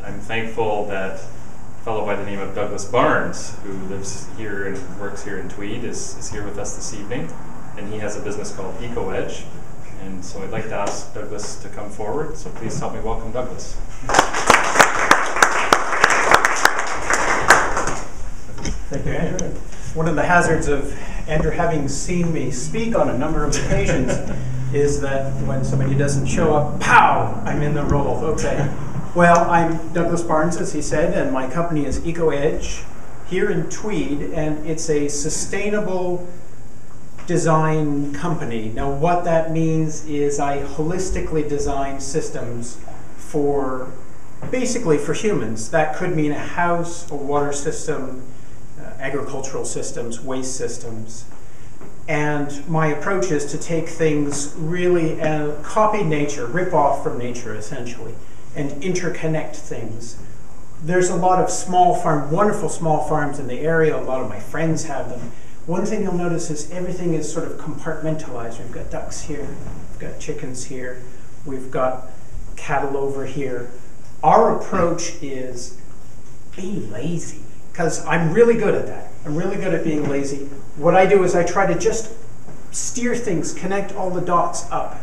I'm thankful that a fellow by the name of Douglas Barnes, who lives here and works here in Tweed, is here with us this evening. And he has a business called EcoEdge. And so I'd like to ask Douglas to come forward. So please help me welcome Douglas. Thank you, Andrew. One of the hazards of Andrew having seen me speak on a number of occasions is that when somebody doesn't show up, pow, I'm in the role. Okay. Well, I'm Douglas Barnes, as he said, and my company is EcoEdge here in Tweed, and it's a sustainable design company. Now, what that means is I holistically design systems for, basically for humans. That could mean a house, a water system, agricultural systems, waste systems. And my approach is to take things really and copy nature, rip off from nature essentially, and interconnect things. There's a lot of wonderful small farms in the area. A lot of my friends have them. One thing you'll notice is everything is sort of compartmentalized. We've got ducks here, we've got chickens here, we've got cattle over here. Our approach is be lazy, because I'm really good at that. I'm really good at being lazy. What I do is I try to just steer things, connect all the dots up,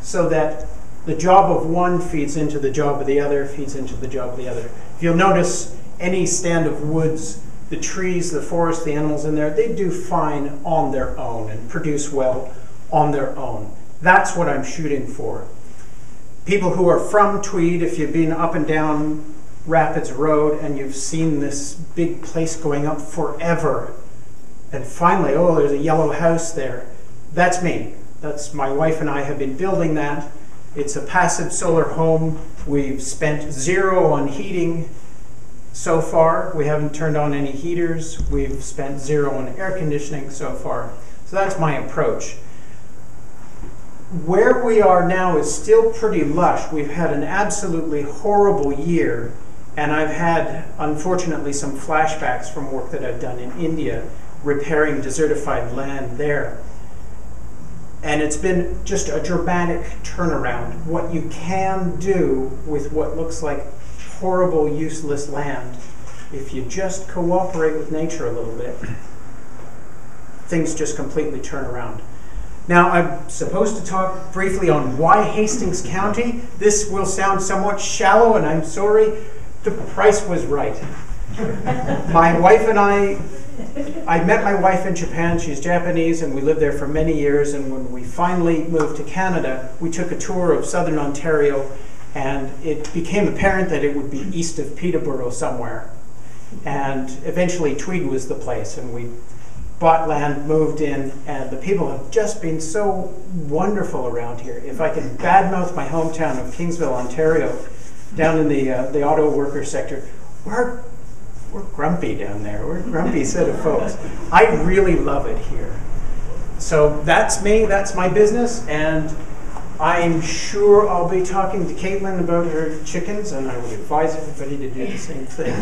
so that the job of one feeds into the job of the other, feeds into the job of the other. If you'll notice any stand of woods, the trees, the forest, the animals in there, they do fine on their own and produce well on their own. That's what I'm shooting for. People who are from Tweed, if you've been up and down Rapids Road and you've seen this big place going up forever, and finally, oh, there's a yellow house there. That's me. That's my wife and I have been building that. It's a passive solar home. We've spent zero on heating so far. We haven't turned on any heaters. We've spent zero on air conditioning so far. So that's my approach. Where we are now is still pretty lush. We've had an absolutely horrible year, and I've had, unfortunately, some flashbacks from work that I've done in India, repairing desertified land there. And it's been just a dramatic turnaround. What you can do with what looks like horrible, useless land, if you just cooperate with nature a little bit, things just completely turn around. Now, I'm supposed to talk briefly on why Hastings County. This will sound somewhat shallow, and I'm sorry. The price was right. My wife and I met my wife in Japan. She's Japanese, and we lived there for many years. And when we finally moved to Canada, we took a tour of southern Ontario, and it became apparent that it would be east of Peterborough somewhere. And eventually Tweed was the place, and we bought land, moved in, and the people have just been so wonderful around here. If I can badmouth my hometown of Kingsville, Ontario, down in the auto worker sector, we're grumpy down there. We're a grumpy set of folks. I really love it here. So that's me, that's my business, and I'm sure I'll be talking to Caitlin about her chickens, and I would advise everybody to do the same thing.